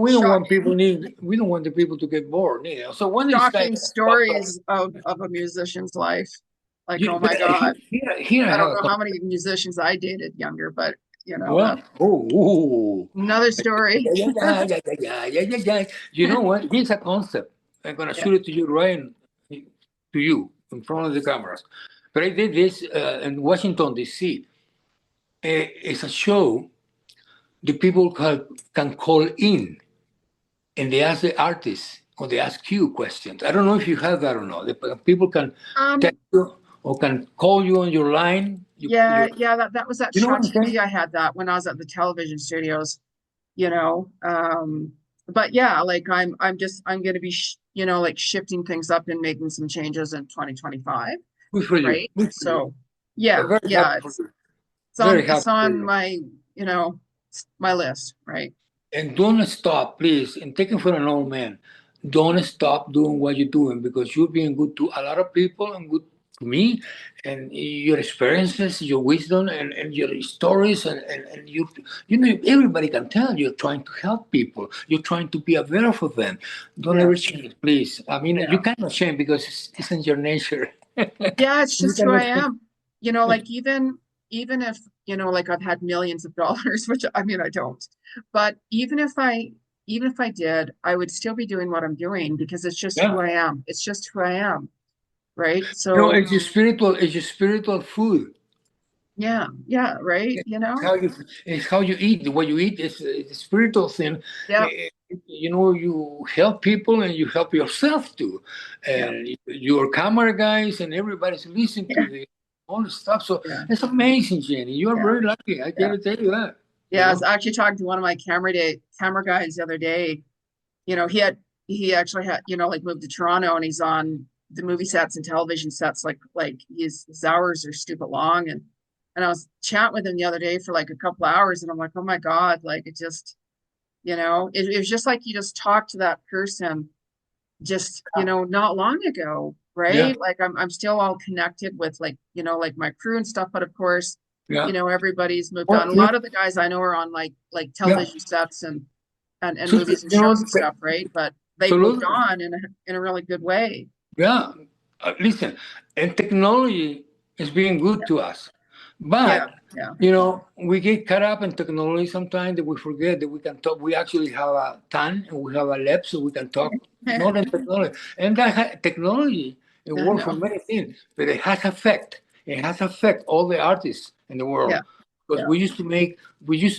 shocking, we don't want the people to get bored. So when this guy shocking popped up, stories of a musician's life. Like, oh but my God. here I I have don't a know how many musicians I dated younger, but Well, that's oh, another story. yeah, yeah, yeah, yeah, yeah, yeah, yeah, yeah. You know what? Here's a concept. I'm gonna Yeah. shoot it to you to you in front of the cameras. But I did this in Washington D.C. It's a show. The people can call in and they ask the artists or they ask you questions. I don't know if you have that or not. The people can text Um, you or can call you on your line. yeah, that was at You know Shaw what I'm TV. saying? I had that when I was at the television studios, you know. But yeah, like I'm gonna be like shifting things up and making some changes in 2025, Good for you. right? Good for you. So yeah, Very yeah, happy for you. it's on Very it's happy for on you. my list, right? And don't stop, please. And take it for an old man. Don't stop doing what you're doing because you're being good to a lot of people and good to me. And your experiences, your wisdom, and your stories, and everybody can tell you're trying to help people. You're trying to be available for them. Don't ever Yes. change, please. I mean, Yeah. you cannot change because it's in your nature. Yeah, it's You just who I cannot change. am. Like even if, like I've had millions of dollars, which I mean I don't. But even if I did, I would still be doing what I'm doing because it's just who Yeah. I am. It's just who I am, right? So It's your spiritual food. yeah, yeah, right, It's how you eat. The way you eat is a spiritual thing. Yeah, You help people and you help yourself too. yeah, And your camera guys and everybody's listening yeah, to all the stuff. So yeah, it's amazing, Jenny. You are yeah, very lucky. I yeah. gotta tell you that. You Yeah, I was know. actually talking to one of my camera guys the other day. He actually had, like moved to Toronto and he's on the movie sets and television sets like his hours are stupid long and I was chatting with him the other day for like a couple hours and I'm like, oh my God, like it just, it was just like you just talked to that person just, not long ago, Yeah. right? Like I'm still all connected with like my crew and stuff, but of course, Yeah. everybody's moved Well, on. A lot of the guys I know are on like yeah. television sets and So, movies and shows and stuff, right? But they've moved absolutely. on in a really good way. Yeah, listen, and technology is being good to us, Yeah, but yeah, we get caught up in technology sometimes that we forget that we can talk. We actually have a tongue and we have a lip, so we can talk. yeah. Not in technology, and that technology it I works for know. many things, but it has effect. It has affect all the artists in the Yeah, world because yeah, we used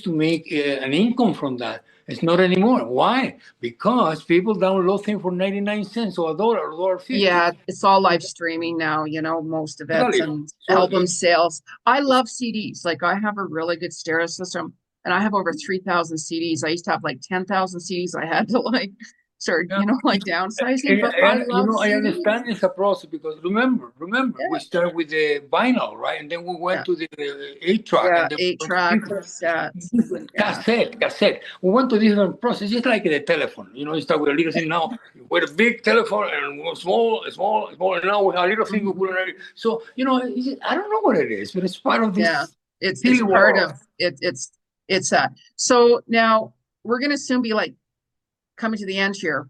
to make an income from that. It's not anymore. Why? Because people download things for 99 cents or a dollar 50. yeah. It's all live streaming now, most of it, Totally. and So album sales. I love CDs. Like I have a really good stereo system, and I have over 3,000 CDs. I used to have like 10,000 CDs. I had to like start, yeah, like downsizing, but I and love I CDs. understand it's a process because remember, we Yeah, started with the vinyl, right? And then we went yeah, to the 8 track, yeah. and then we Eight went to track different, cassettes. different Yeah. cassette. We went to different process, just like the telephone. You start with a little thing now, with a big telephone and small, and now we have a little thing we Mhm. put on it. So, I don't know what it is, but it's part of Yeah, this it's silly part world. of it. It's that. So now we're gonna soon be like coming to the end here.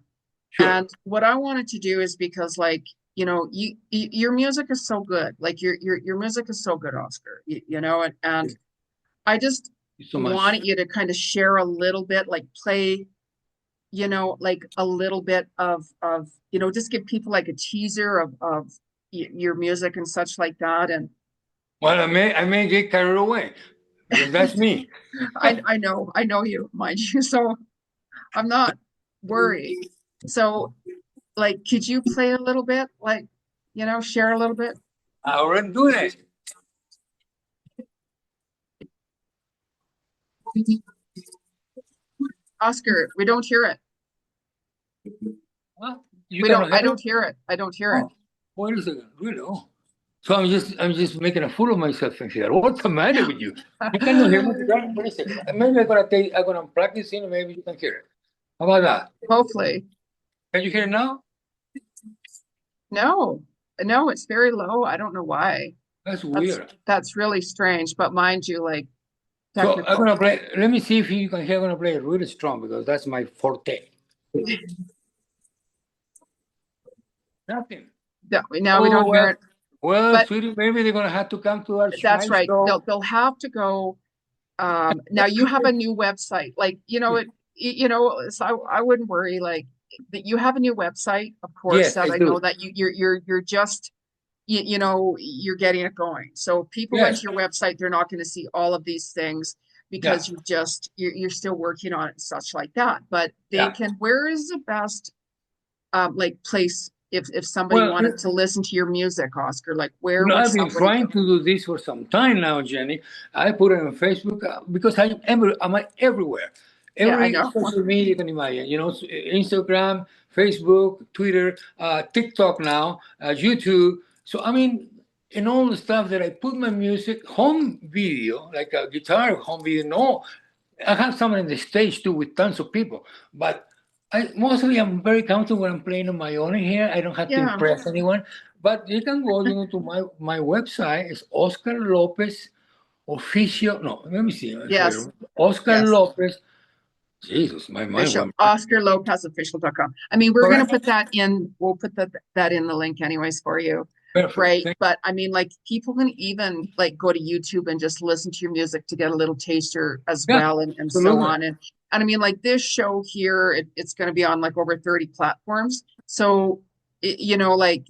Sure. And what I wanted to do is because like, your music is so good. Like your music is so good, Oscar. And Thank I just you so much. wanted you to kind of share a little bit, like play, like a little bit of, just give people like a teaser of your music and such like that. And Well, I may get carried away because that's me. I know you, mind you. So I'm not worried. So, like, could you play a little bit? Like, share a little bit? I already doing it. Oscar, we don't hear it. Huh? You We don't, cannot I hear don't it? hear it. I don't hear it. Oh, wait a second. Really? Oh. So I'm just making a fool of myself in here. What's the matter with you? You cannot hear me? Wait a second. Maybe I'm gonna practice it and maybe you can hear it. How about that? Hopefully. Can you hear it now? No, no, it's very low. I don't know why. That's That's weird. that's really strange. But mind you, like So I'm technical. gonna play. Let me see if you can hear. I'm gonna play it really strong because that's my forte. Nothing. Now we Oh don't hear well, it. well, But sweetie, maybe they're gonna have to come to our that's my right. show. They'll have to go. Now you have a new website. Like, so I wouldn't worry, like that you have a new website, of course, Yes, that I I know do. that you're just you're getting it going. So if people went Yes, to your website, they're not going to see all of these things yeah, because you're still working on it and such like that. But they yeah. can, where is the best like place if somebody Well, wanted to listen to your music, Oscar, like where would I've been somebody trying go? to do this for some time now, Jenny. I put it on Facebook because I'm everywhere. Yeah, I Every know. social media you can imagine, Instagram, Facebook, Twitter, TikTok now, YouTube. So, I mean, in all the stuff that I put my music, home video, like a guitar home video, no, I have some on the stage too with tons of people, but mostly I'm very comfortable when I'm playing on my own here. I don't have to Yeah. impress anyone. But you can go, to my website. It's Oscar Lopez official. No, let me see. Yes. Oscar Yes. Lopez. Jesus, my mind Official. went blank. Oscar Lopez official.com. I mean, we're gonna Correct. put that in, we'll put that in the link anyways for you. Perfect. Right. But I mean, like people can even like go to YouTube and just listen to your music to get a little taster as Yeah, well and so absolutely. on. And I mean, like this show here, it's going to be on like over 30 platforms. So, like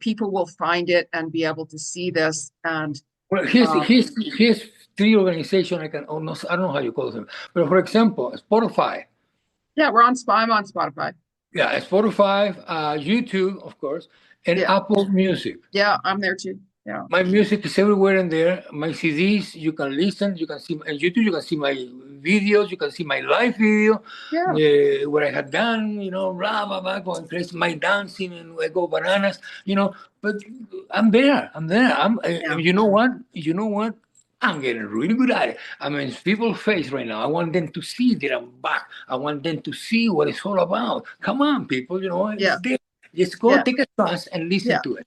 people will find it and be able to see this. And Well, here's um, here's here's three organizations I can. Oh, no, I don't know how you call them, but for example, Spotify. yeah, I'm on Spotify. Yeah, Spotify, YouTube, of course, and Yeah. Apple Music. Yeah. I'm there too. Yeah. My music is everywhere in there. My CDs, you can listen, you can see on YouTube, you can see my videos, you can see my live video, Yeah. what I had done, blah, blah, blah, going crazy, my dancing, and I go bananas, but I'm there. I'm there. Yeah. You know what? You know what? I'm getting really good at it. I mean, it's people's face right now. I want them to see that I'm back. I want them to see what it's all about. Come on, people, it's Yeah. there. Just go Yeah. take a chance and listen Yeah. to it.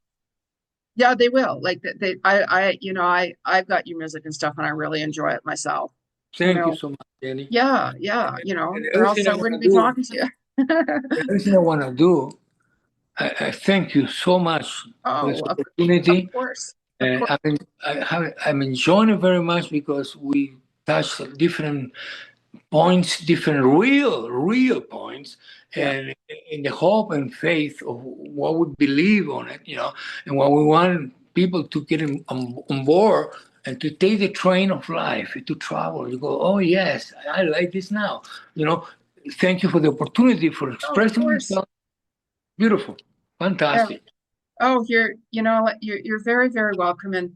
Yeah, they will. Like I've got your music and stuff, and I really enjoy it myself. You Thank you know, so much, Jenny. yeah, yeah, And or else I wouldn't be talking to you. everything I want to do, I thank you so much for this Oh, of opportunity. course, of And course. I'm enjoying it very much because we touch different points, different real points, Yeah. and in the hope and faith of what we believe on it, and what we want people to get on board and to take the train of life, to travel. You go, oh yes, I like this now. You know, Thank you for the opportunity for Oh, of expressing course. myself. Beautiful, Yeah. fantastic. Oh, you're very, very welcome. And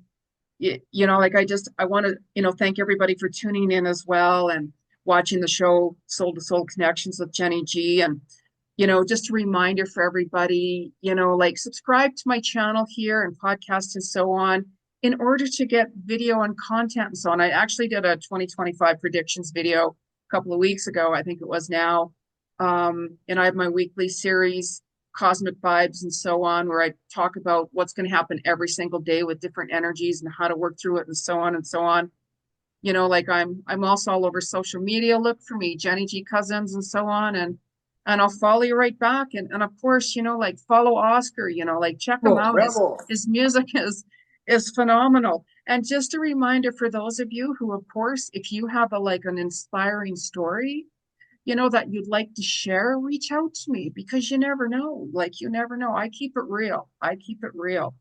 like I want to, thank everybody for tuning in as well and watching the show Soul to Soul Connections with Jenny G. And just a reminder for everybody, like subscribe to my channel here and podcast and so on in order to get video and content and so on. I actually did a 2025 predictions video a couple of weeks ago, I think it was now. And I have my weekly series, Cosmic Vibes and so on, where I talk about what's going to happen every single day with different energies and how to work through it and so on and so on. Like I'm also all over social media. Look for me, Jenny G Cousins and so on. And I'll follow you right back. And of course, like follow Oscar, like check him Oh, out. bravo. His music is phenomenal. And just a reminder for those of you who, of course, if you have an inspiring story, that you'd like to share, reach out to me because you never know. Like you never know. I keep it real. I keep it real.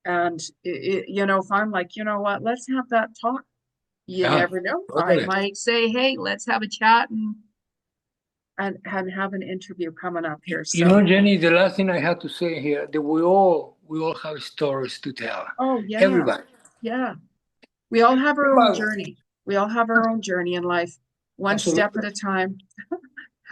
And if I'm like, what, let's have that talk. You Yeah, never know. I totally. might say, hey, let's have a chat and have an interview coming up here. So Jenny, the last thing I have to say here that we all we all have stories to tell. Oh, yeah. Everybody. Yeah. We all have our own Everybody. journey. We all have our own journey in life, one step Absolutely. at a time.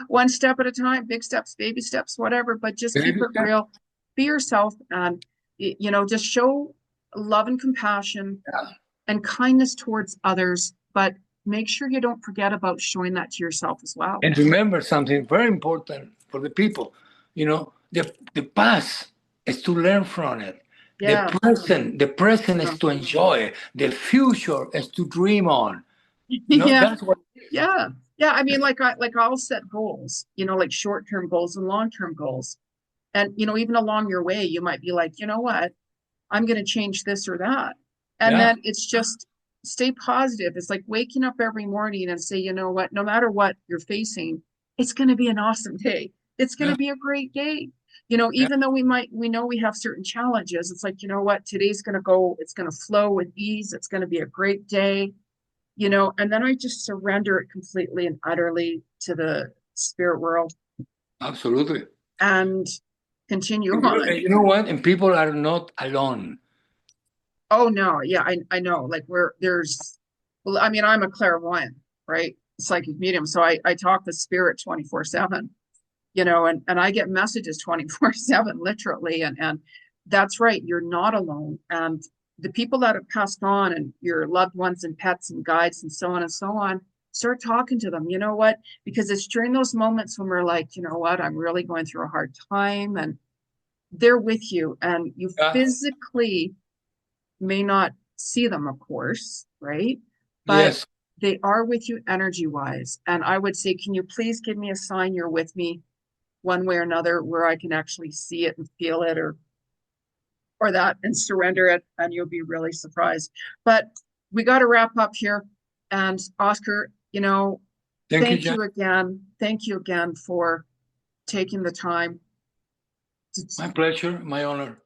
One step at a time, big steps, baby steps, whatever, but just keep Baby it steps. real. Be yourself and, you know, just show love and compassion Yeah. and kindness towards others, but make sure you don't forget about showing that to yourself as well. And remember something very important for the people. You know, the past is to learn from it. Yeah. The present is to enjoy. The future is to dream on. You know, Yeah. that's what. Yeah. Yeah. I mean, I'll set goals, you know, like short-term goals and long-term goals. And, you know, even along your way, you might be like, you know what, I'm going to change this or that. And Yeah. then it's just stay positive. It's like waking up every morning and say, you know what, no matter what you're facing, it's going to be an awesome day. It's going Yeah. to be a great day. You know, Yeah. even though we know we have certain challenges, it's like, you know what, today's going to go, it's going to flow with ease. It's going to be a great day, you know, and then I just surrender it completely and utterly to the spirit world Absolutely. and continue And on. you know what? And people are not alone. Oh no, yeah, I know. Like well, I mean, I'm a clairvoyant, right? Psychic medium. So I talk with spirit 24/7, you know, and I get messages 24/7, literally. And that's right, you're not alone. And the people that have passed on and your loved ones and pets and guides and so on, start talking to them. You know what? Because it's during those moments when we're like, you know what, I'm really going through a hard time, and they're with you and you Yeah. physically may not see them, of course, right? But Yes. they are with you energy wise. And I would say, can you please give me a sign you're with me one way or another where I can actually see it and feel it or that and surrender it, and you'll be really surprised. But we got to wrap up here. And Oscar, you know, Thank you, again. Thank you again for taking the time. my pleasure, my honor.